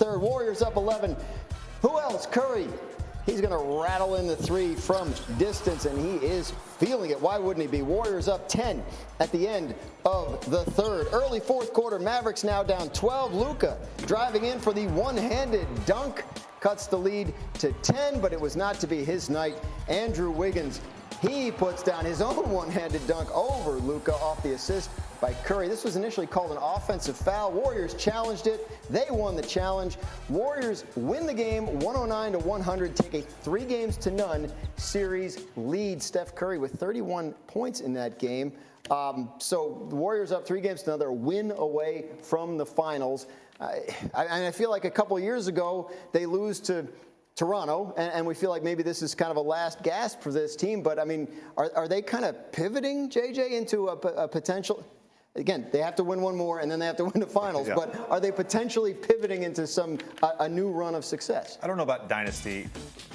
third. Warriors up 11. Who else? Curry. He's going to rattle in the three from distance, and he is feeling it. Why wouldn't he be? Warriors up 10 at the end of the third. Early fourth quarter, Mavericks now down 12. Luka driving in for the one-handed dunk. Cuts the lead to 10, but it was not to be his night. Andrew Wiggins, he puts down his own one-handed dunk over Luka off the assist by Curry. This was initially called an offensive foul. Warriors challenged it. They won the challenge. Warriors win the game 109-100, take a 3-0 series lead. Steph Curry with 31 points in that game. So the Warriors up 3-0, a win away from the finals. I feel like a couple of years ago, they lose to Toronto, and we feel like maybe this is kind of a last gasp for this team. But, I mean, are they kind of pivoting, JJ, into a potential – again, they have to win one more, and then they have to win the finals. Yeah. But are they potentially pivoting into a new run of success? I don't know about dynasty.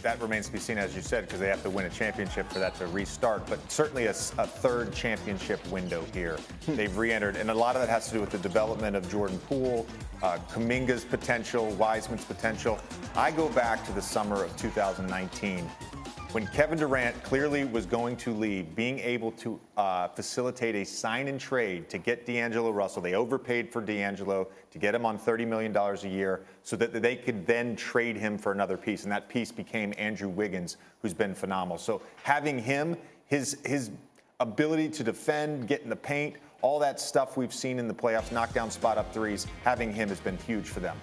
That remains to be seen, as you said, because they have to win a championship for that to restart. But certainly a third championship window here. They've re-entered, and a lot of that has to do with the development of Jordan Poole, Kuminga's potential, Wiseman's potential. I go back to the summer of 2019. When Kevin Durant clearly was going to leave, being able to facilitate a sign and trade to get D'Angelo Russell. They overpaid for D'Angelo to get him on $30 million a year so that they could then trade him for another piece. And that piece became Andrew Wiggins, who's been phenomenal. So having him, his ability to defend, get in the paint, all that stuff we've seen in the playoffs, knock down spot up threes, having him has been huge for them.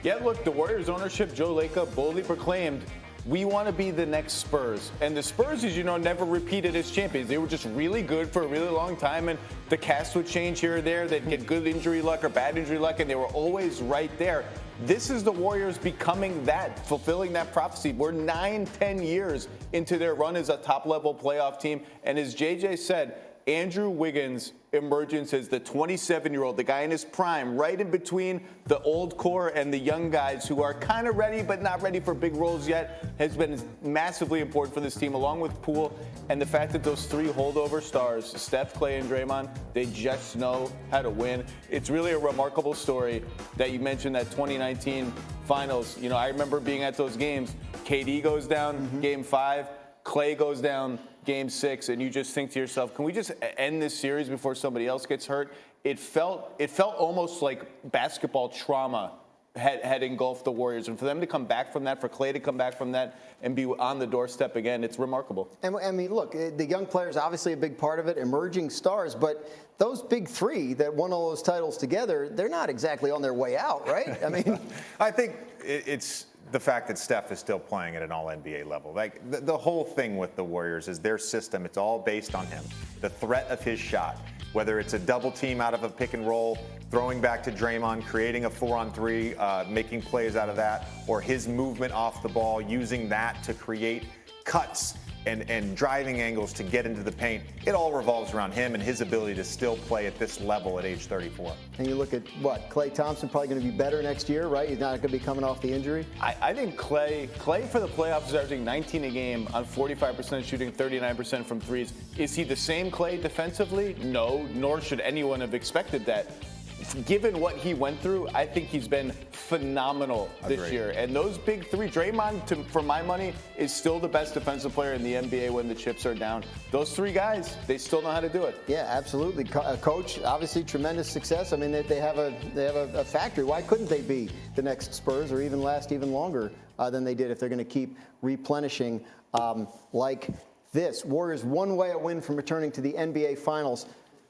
Yeah, look, the Warriors ownership, Joe Lacob, boldly proclaimed, we want to be the next Spurs. And the Spurs, as you know, never repeated as champions. They were just really good for a really long time, and the cast would change here or there. They'd get good injury luck or bad injury luck, and they were always right there. This is the Warriors becoming that, fulfilling that prophecy. We're 9-10 years into their run as a top-level playoff team. And as JJ said, Andrew Wiggins' emergence as the 27-year-old, the guy in his prime, right in between the old core and the young guys who are kind of ready but not ready for big roles yet, has been massively important for this team, along with Poole. And the fact that those three holdover stars, Steph, Clay, and Draymond, they just know how to win. It's really a remarkable story that you mentioned that 2019 finals. You know, I remember being at those games. KD goes down game 5. Clay goes down game 6, and you just think to yourself, can we just end this series before somebody else gets hurt? It felt almost like basketball trauma had engulfed the Warriors. And for them to come back from that, for Clay to come back from that and be on the doorstep again, it's remarkable. And I mean, look, the young players, obviously a big part of it, emerging stars, but those big three that won all those titles together, they're not exactly on their way out, right? I mean, I think it's the fact that Steph is still playing at an all-NBA level. Like, the whole thing with the Warriors is their system. It's all based on him. The threat of his shot, whether it's a double team out of a pick and roll, throwing back to Draymond, creating a 4-on-3, making plays out of that, or his movement off the ball, using that to create cuts and driving angles to get into the paint. It all revolves around him and his ability to still play at this level at age 34. And you look at Klay Thompson probably going to be better next year, right? He's not going to be coming off the injury. I think Klay for the playoffs is averaging 19 a game on 45% shooting, 39% from threes. Is he the same Klay defensively? No, nor should anyone have expected that. Given what he went through, I think he's been phenomenal this year. And those big three, Draymond, for my money, is still the best defensive player in the NBA when the chips are down. Those three guys, they still know how to do it. Yeah, absolutely. Coach, obviously tremendous success. I mean, they have a factory. Why couldn't they be the next Spurs or even last even longer than they did if they're going to keep replenishing like this? Warriors one way a win from returning to the NBA Finals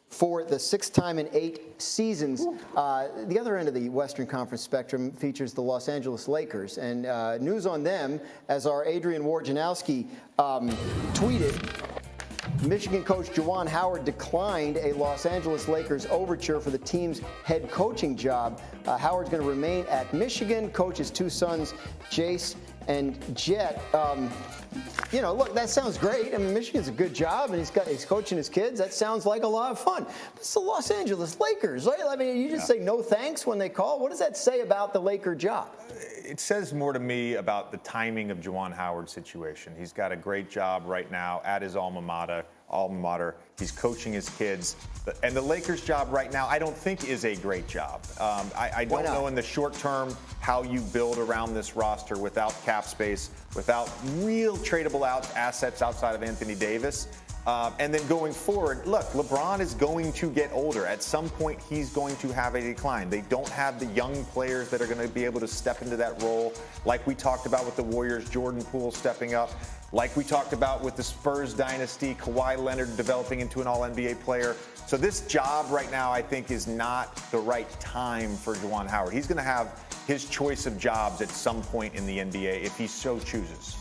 for the 6th time in 8 seasons. The other end of the Western Conference spectrum features the Los Angeles Lakers. And news on them, as our Adrian Wojnarowski tweeted, Michigan coach Juwan Howard declined a Los Angeles Lakers overture for the team's head coaching job. Howard's going to remain at Michigan, coach his 2 sons, Jace and Jet. You know, look, that sounds great. I mean, Michigan's a good job, and he's coaching his kids. That sounds like a lot of fun. But it's the Los Angeles Lakers, right? I mean, you just say no thanks when they call. What does that say about the Laker job? It says more to me about the timing of Juwan Howard's situation. He's got a great job right now at his alma mater. alma mater. He's coaching his kids. And the Lakers' job right now, I don't think is a great job. I don't know in the short term how you build around this roster without cap space, without real tradable assets outside of Anthony Davis. And then going forward, look, LeBron is going to get older. At some point, he's going to have a decline. They don't have the young players that are going to be able to step into that role, like we talked about with the Warriors, Jordan Poole stepping up, like we talked about with the Spurs dynasty, Kawhi Leonard developing into an All-NBA player. So this job right now, I think, is not the right time for Juwan Howard. He's going to have his choice of jobs at some point in the NBA if he so chooses.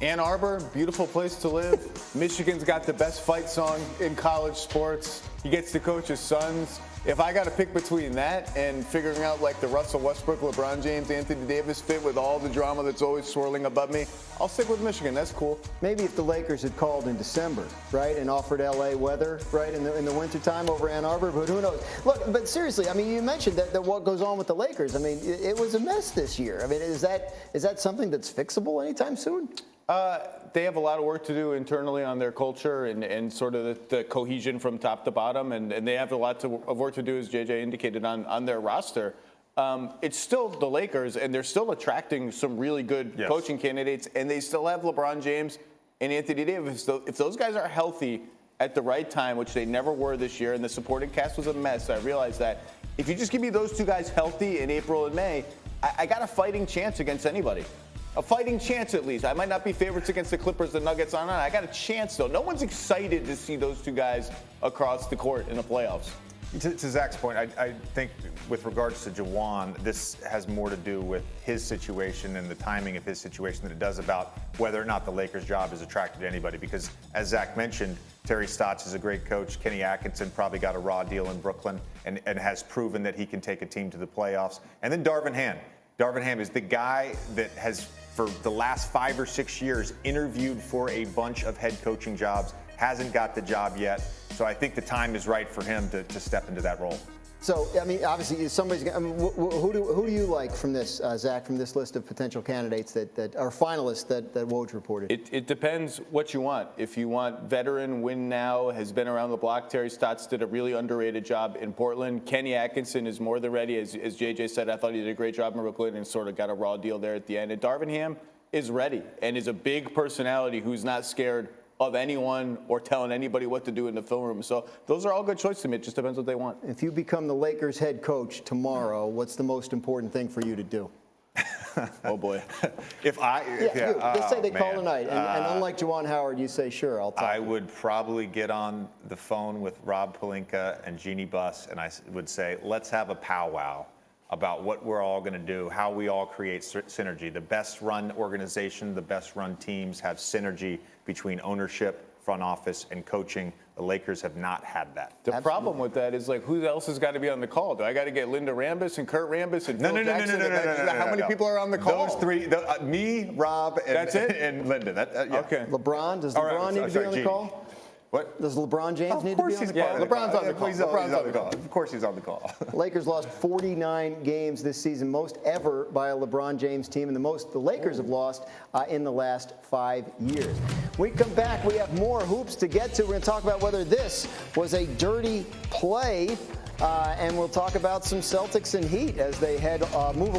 Ann Arbor, beautiful place to live. Michigan's got the best fight song in college sports. He gets to coach his sons. If I got to pick between that and figuring out like the Russell Westbrook, LeBron James, Anthony Davis fit with all the drama that's always swirling above me, I'll stick with Michigan. That's cool. Maybe if the Lakers had called in December, right, and offered LA weather, right, in the wintertime over Ann Arbor, but who knows? Look, but seriously, I mean, you mentioned that what goes on with the Lakers. I mean, it was a mess this year. I mean, is that something that's fixable anytime soon? They have a lot of work to do internally on their culture and sort of the cohesion from top to bottom, and they have a lot of work to do, as JJ indicated, on their roster. It's still the Lakers, and they're still attracting some really good coaching candidates, and they still have LeBron James and Anthony Davis. So if those guys are healthy at the right time, which they never were this year, and the supporting cast was a mess, I realize that. If you just give me those two guys healthy in April and May, I got a fighting chance against anybody. A fighting chance, at least. I might not be favorites against the Clippers, the Nuggets, on. I got a chance, though. No one's excited to see those two guys across the court in the playoffs. To Zach's point, I think with regards to Juwan, this has more to do with his situation and the timing of his situation than it does about whether or not the Lakers' job is attractive to anybody. Because, as Zach mentioned, Terry Stotts is a great coach. Kenny Atkinson probably got a raw deal in Brooklyn and has proven that he can take a team to the playoffs. And then Darvin Ham. Darvin Ham is the guy that has, for the last 5 or 6 years, interviewed for a bunch of head coaching jobs, hasn't got the job yet. So I think the time is right for him to step into that role. So, I mean, obviously, somebody's. I mean, who do you like from this, Zach, from this list of potential candidates that are finalists that Woj reported? It depends what you want. If you want veteran, win now, has been around the block, Terry Stotts did a really underrated job in Portland. Kenny Atkinson is more than ready. As JJ said, I thought he did a great job in Brooklyn and sort of got a raw deal there at the end. And Darvin Ham is ready and is a big personality who's not scared of anyone or telling anybody what to do in the film room. So those are all good choices to me. It just depends what they want. If you become the Lakers head coach tomorrow, what's the most important thing for you to do? Oh, boy. Just say they call tonight. And unlike Juwan Howard, you say, sure, I'll talk. I would probably get on the phone with Rob Pelinka and Jeannie Buss, and I would say, let's have a powwow about what we're all going to do, how we all create synergy. The best run organization, the best run teams have synergy between ownership, front office, and coaching. The Lakers have not had that. The problem with that is, like, who else has got to be on the call? Do I got to get Linda Rambis and Kurt Rambis and Phil Jackson? No. How many people are on the call? Those three, me, Rob, and, that's it? And Linda. Yeah. Okay. LeBron, does LeBron need to be on the call? What? Does LeBron James need to be on the call? Yeah, LeBron's on the call. LeBron's on the call. Of course he's on the call. Lakers lost 49 games this season, most ever by a LeBron James team, and the most the Lakers have lost in the last 5 years. When we come back, we have more hoops to get to. We're going to talk about whether this was a dirty play, and we'll talk about some Celtics and Heat as they move